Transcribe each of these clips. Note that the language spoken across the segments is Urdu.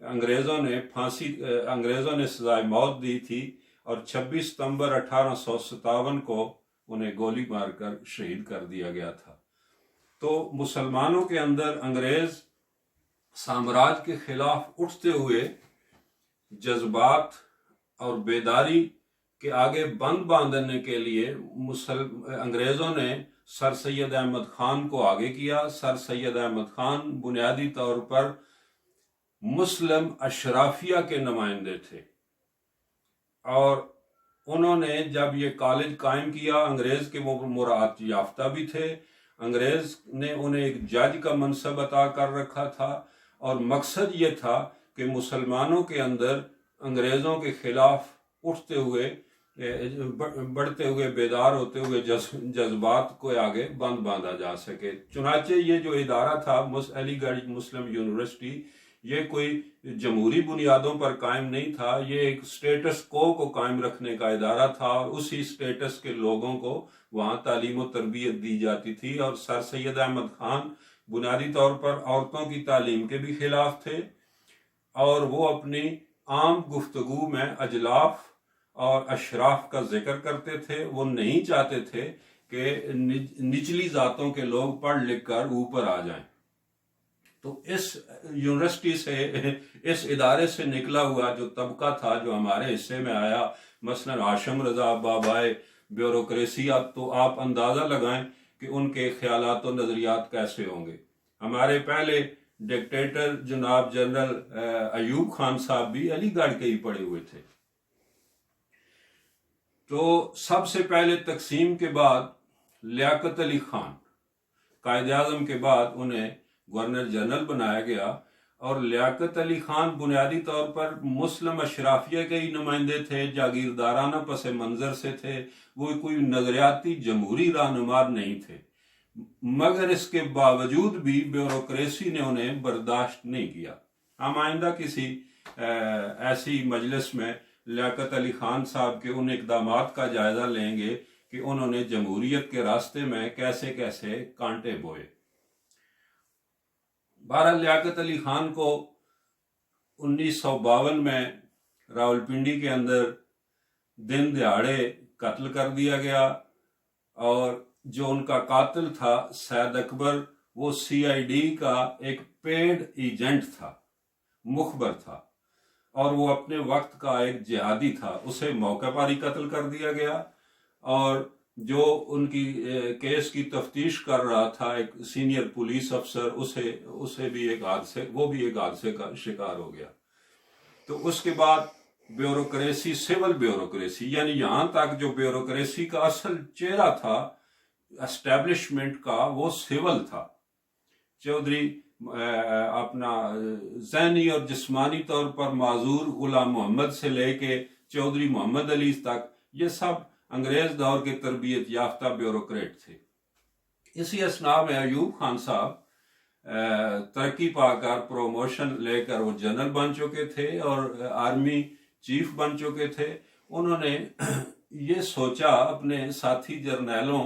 انگریزوں نے سزائے موت دی تھی اور 26 ستمبر 1857 کو انہیں گولی مار کر شہید کر دیا گیا تھا۔ تو مسلمانوں کے اندر انگریز سامراج کے خلاف اٹھتے ہوئے جذبات اور بیداری کے آگے بند باندھنے کے لیے انگریزوں نے سر سید احمد خان کو آگے کیا۔ سر سید احمد خان بنیادی طور پر مسلم اشرافیہ کے نمائندے تھے، اور انہوں نے جب یہ کالج قائم کیا، انگریز کے وہ مراعات یافتہ بھی تھے، انگریز نے انہیں ایک جج کا منصب عطا کر رکھا تھا، اور مقصد یہ تھا کہ مسلمانوں کے اندر انگریزوں کے خلاف اٹھتے ہوئے بڑھتے ہوئے بیدار ہوتے ہوئے جذبات کو آگے باندھا جا سکے۔ چنانچہ یہ جو ادارہ تھا علی گڑھ مسلم یونیورسٹی، یہ کوئی جمہوری بنیادوں پر قائم نہیں تھا، یہ ایک سٹیٹس کو قائم رکھنے کا ادارہ تھا، اور اسی سٹیٹس کے لوگوں کو وہاں تعلیم و تربیت دی جاتی تھی۔ اور سر سید احمد خان بنیادی طور پر عورتوں کی تعلیم کے بھی خلاف تھے، اور وہ اپنی عام گفتگو میں اجلاف اور اشراف کا ذکر کرتے تھے۔ وہ نہیں چاہتے تھے کہ نچلی ذاتوں کے لوگ پڑھ لکھ کر اوپر آ جائیں۔ تو اس یونیورسٹی سے، اس ادارے سے نکلا ہوا جو طبقہ تھا جو ہمارے حصے میں آیا، مثلا ہاشم رضا بابائے بیوروکریسی، تو آپ اندازہ لگائیں کہ ان کے خیالات و نظریات کیسے ہوں گے۔ ہمارے پہلے ڈکٹیٹر جناب جنرل ایوب خان صاحب بھی علی گڑھ کے ہی پڑے ہوئے تھے۔ تو سب سے پہلے تقسیم کے بعد لیاقت علی خان قائد اعظم کے بعد انہیں گورنر جنرل بنایا گیا، اور لیاقت علی خان بنیادی طور پر مسلم اشرافیہ کے ہی نمائندے تھے، جاگیردارانہ پس منظر سے تھے، وہ کوئی نظریاتی جمہوری رہنما نہیں تھے، مگر اس کے باوجود بھی بیوروکریسی نے انہیں برداشت نہیں کیا۔ ہم آئندہ کسی ایسی مجلس میں لیاقت علی خان صاحب کے ان اقدامات کا جائزہ لیں گے کہ انہوں نے جمہوریت کے راستے میں کیسے کیسے کانٹے بوئے۔ بہرحال لیاقت علی خان کو 1952 میں راولپنڈی کے اندر دن دہاڑے قتل کر دیا گیا، اور جو ان کا قاتل تھا سید اکبر، وہ CID کا ایک پیڈ ایجنٹ تھا، مخبر تھا، اور وہ اپنے وقت کا ایک جہادی تھا، اسے موقع پر ہی قتل کر دیا گیا۔ اور جو ان کی کیس کی تفتیش کر رہا تھا ایک سینئر پولیس افسر، اسے بھی ایک حادثے کا شکار ہو گیا۔ تو اس کے بعد بیوروکریسی، سول بیوروکریسی، یعنی یہاں تک جو بیوروکریسی کا اصل چہرہ تھا اسٹیبلشمنٹ کا، وہ سول تھا۔ چودھری اپنا ذہنی اور جسمانی طور پر معذور غلام محمد سے لے کے چودھری محمد علی تک، یہ سب انگریز دور کے تربیت یافتہ بیوروکریٹ تھے۔ اسی اثناء میں ایوب خان صاحب ترقی پا کر پروموشن لے کر وہ جنرل بن چکے تھے اور آرمی چیف بن چکے تھے۔ انہوں نے یہ سوچا، اپنے ساتھی جرنیلوں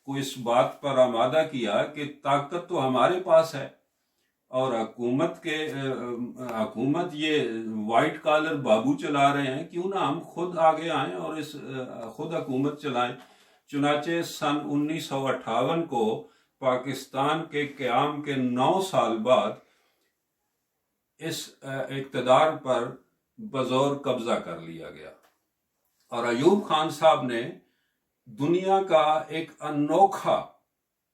کو اس بات پر آمادہ کیا کہ طاقت تو ہمارے پاس ہے، اور حکومت یہ وائٹ کالر بابو چلا رہے ہیں، کیوں نہ ہم خود آگے آئیں اور خود حکومت چلائیں۔ چنانچہ سن 1958 کو پاکستان کے قیام کے 9 سال بعد اس اقتدار پر بزور قبضہ کر لیا گیا، اور ایوب خان صاحب نے دنیا کا ایک انوکھا،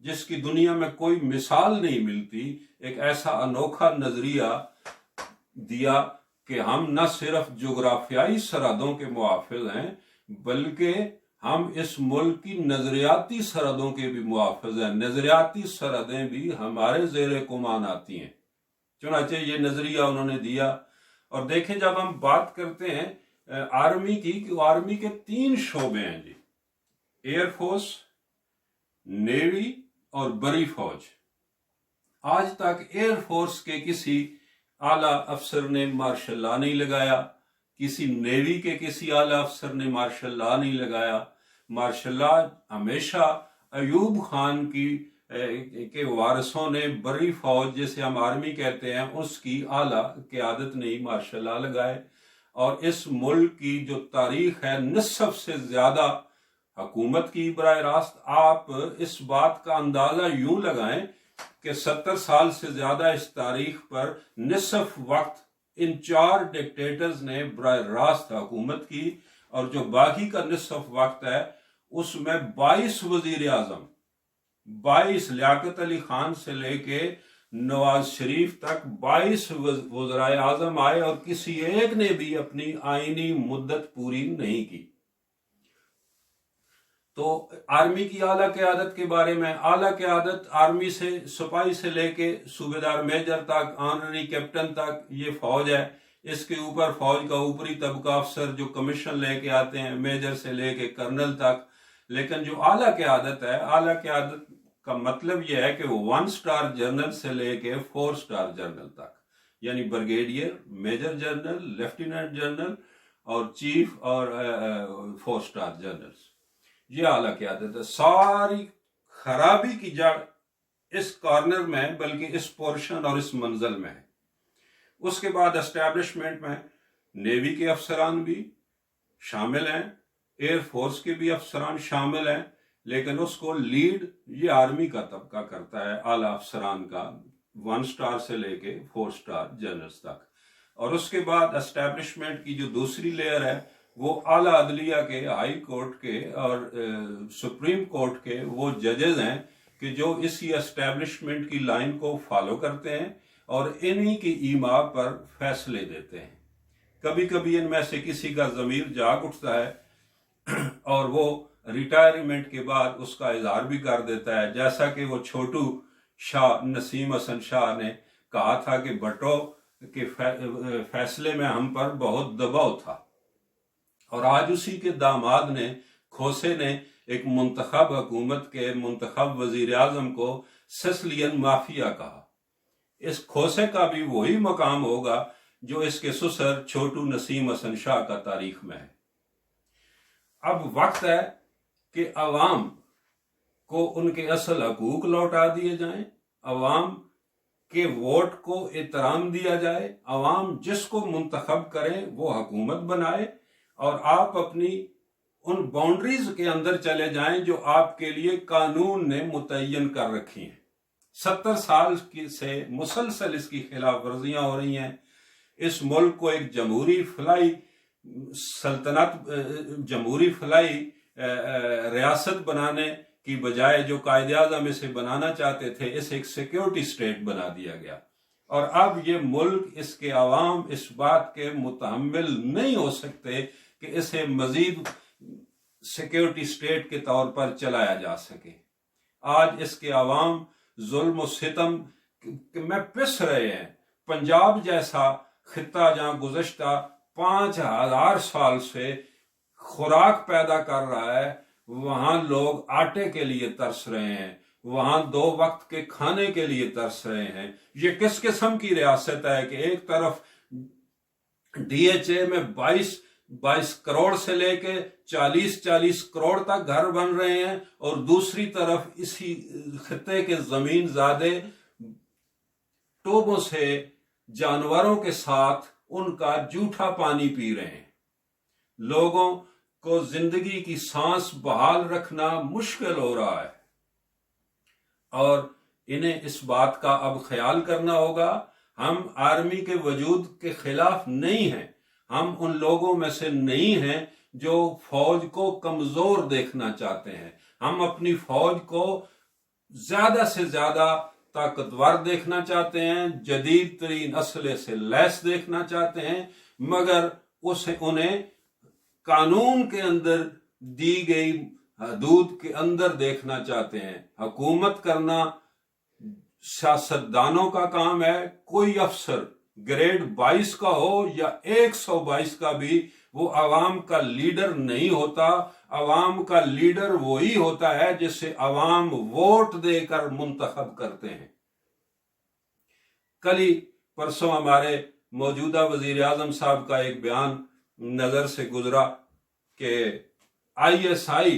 جس کی دنیا میں کوئی مثال نہیں ملتی، ایک ایسا انوکھا نظریہ دیا کہ ہم نہ صرف جغرافیائی سرحدوں کے محافظ ہیں، بلکہ ہم اس ملک کی نظریاتی سرحدوں کے بھی محافظ ہیں، نظریاتی سرحدیں بھی ہمارے زیر کمان آتی ہیں۔ چنانچہ یہ نظریہ انہوں نے دیا۔ اور دیکھیں، جب ہم بات کرتے ہیں آرمی کی، کہ آرمی کے 3 شعبے ہیں جی، ایئر فورس، نیوی اور بری فوج۔ آج تک ایئر فورس کے کسی اعلیٰ افسر نے مارشل لا نہیں لگایا، کسی نیوی کے کسی اعلیٰ افسر نے مارشل لا نہیں لگایا۔ مارشل لا ہمیشہ ایوب خان کی کے وارثوں نے بڑی فوج جسے ہم آرمی کہتے ہیں اس کی اعلیٰ قیادت نے مارشل لا لگائے، اور اس ملک کی جو تاریخ ہے نصف سے زیادہ حکومت کی براہ راست. آپ اس بات کا اندازہ یوں لگائیں کہ 70 سال سے زیادہ اس تاریخ پر نصف وقت ان 4 ڈکٹیٹرز نے براہ راست حکومت کی، اور جو باقی کا نصف وقت ہے اس میں 22 وزیر اعظم، 22 لیاقت علی خان سے لے کے نواز شریف تک 22 وزرائے اعظم آئے، اور کسی ایک نے بھی اپنی آئینی مدت پوری نہیں کی. تو آرمی کی اعلیٰ قیادت کے بارے میں، اعلیٰ قیادت آرمی سے، سپاہی سے لے کے صوبیدار میجر تک، آنرری کیپٹن تک یہ فوج ہے. اس کے اوپر فوج کا اوپری طبقہ افسر جو کمیشن لے کے آتے ہیں، میجر سے لے کے کرنل تک. لیکن جو اعلیٰ قیادت ہے، اعلیٰ قیادت کا مطلب یہ ہے کہ وہ 1 سٹار جنرل سے لے کے 4 سٹار جنرل تک، یعنی brigadier, major general, lieutenant general اور چیف اور 4 سٹار جنرل، یہ اعلیٰ قیادت ہے. ساری خرابی کی جڑ اس کارنر میں، بلکہ اس پورشن اور اس منزل میں ہے. اس کے بعد اسٹیبلشمنٹ میں نیوی کے افسران بھی شامل ہیں، ایئر فورس کے بھی افسران شامل ہیں، لیکن اس کو لیڈ یہ آرمی کا طبقہ کرتا ہے، اعلیٰ افسران کا، 1 سٹار سے لے کے 4 سٹار جنرلز تک. اور اس کے بعد اسٹیبلشمنٹ کی جو دوسری لیئر ہے وہ اعلیٰ عدلیہ کے، ہائی کورٹ کے اور سپریم کورٹ کے وہ ججز ہیں کہ جو اسی اسٹیبلشمنٹ کی لائن کو فالو کرتے ہیں اور انہی کی ایما پر فیصلے دیتے ہیں. کبھی کبھی ان میں سے کسی کا ضمیر جاگ اٹھتا ہے اور وہ ریٹائرمنٹ کے بعد اس کا اظہار بھی کر دیتا ہے، جیسا کہ وہ چھوٹو شاہ نسیم حسن شاہ نے کہا تھا کہ بھٹو کے فیصلے میں ہم پر بہت دباؤ تھا. اور آج اسی کے داماد نے، کھوسے نے، ایک منتخب حکومت کے منتخب وزیر اعظم کو سسلین مافیا کہا. اس کھوسے کا بھی وہی مقام ہوگا جو اس کے سسر چھوٹو نسیم حسن شاہ کا تاریخ میں ہے. اب وقت ہے کہ عوام کو ان کے اصل حقوق لوٹا دیے جائیں، عوام کے ووٹ کو احترام دیا جائے، عوام جس کو منتخب کریں وہ حکومت بنائے، اور آپ اپنی ان باؤنڈریز کے اندر چلے جائیں جو آپ کے لیے قانون نے متعین کر رکھی ہیں. 70 سال سے مسلسل اس کی خلاف ورزیاں ہو رہی ہیں. اس ملک کو ایک جمہوری فلائی سلطنت، جمہوری فلائی ریاست بنانے کی بجائے جو قائد اعظم اسے بنانا چاہتے تھے، اسے ایک سیکیورٹی سٹیٹ بنا دیا گیا. اور اب یہ ملک، اس کے عوام اس بات کے متحمل نہیں ہو سکتے کہ اسے مزید سیکیورٹی سٹیٹ کے طور پر چلایا جا سکے. آج اس کے عوام ظلم و ستم میں پس رہے ہیں. پنجاب جیسا خطہ جہاں گزشتہ 5000 سال سے خوراک پیدا کر رہا ہے، وہاں لوگ آٹے کے لیے ترس رہے ہیں، وہاں 2 وقت کے کھانے کے لیے ترس رہے ہیں. یہ کس قسم کی ریاست ہے کہ ایک طرف ڈی ایچ اے میں 22 کروڑ سے لے کے 40 کروڑ تک گھر بن رہے ہیں، اور دوسری طرف اسی خطے کے زمین زادے ٹوبوں سے جانوروں کے ساتھ ان کا جھوٹا پانی پی رہے ہیں. لوگوں کو زندگی کی سانس بحال رکھنا مشکل ہو رہا ہے، اور انہیں اس بات کا اب خیال کرنا ہوگا. ہم آرمی کے وجود کے خلاف نہیں ہیں، ہم ان لوگوں میں سے نہیں ہیں جو فوج کو کمزور دیکھنا چاہتے ہیں. ہم اپنی فوج کو زیادہ سے زیادہ طاقتور دیکھنا چاہتے ہیں، جدید ترین اسلحے سے لیس دیکھنا چاہتے ہیں، مگر انہیں قانون کے اندر دی گئی حدود کے اندر دیکھنا چاہتے ہیں. حکومت کرنا سیاستدانوں کا کام ہے. کوئی افسر گریڈ 22 کا ہو یا 122 کا بھی، وہ عوام کا لیڈر نہیں ہوتا. عوام کا لیڈر وہی ہوتا ہے جسے عوام ووٹ دے کر منتخب کرتے ہیں. کل ہی پرسوں ہمارے موجودہ وزیر اعظم صاحب کا ایک بیان نظر سے گزرا کہ ISI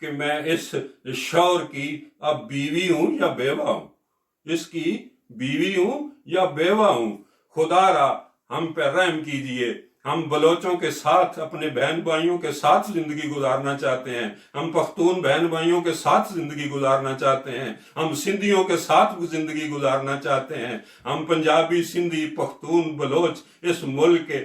کہ میں اس شور کی اب بیوی ہوں یا بیوہ ہوں، اس کی بیوی ہوں یا بیوہ ہوں۔ خدا را ہم پہ رحم کیجئے، ہم بلوچوں کے ساتھ اپنے بہن بھائیوں کے ساتھ زندگی گزارنا چاہتے ہیں، ہم پختون بہن بھائیوں کے ساتھ زندگی گزارنا چاہتے ہیں، ہم سندھیوں کے ساتھ زندگی گزارنا چاہتے ہیں، ہم پنجابی، سندھی، پختون، بلوچ اس ملک کے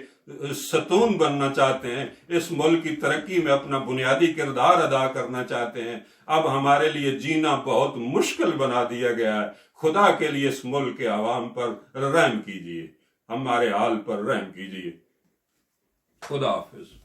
ستون بننا چاہتے ہیں، اس ملک کی ترقی میں اپنا بنیادی کردار ادا کرنا چاہتے ہیں۔ اب ہمارے لیے جینا بہت مشکل بنا دیا گیا ہے۔ خدا کے لیے اس ملک کے عوام پر رحم کیجیے، ہمارے حال پر رحم کیجیے۔ خدا حافظ۔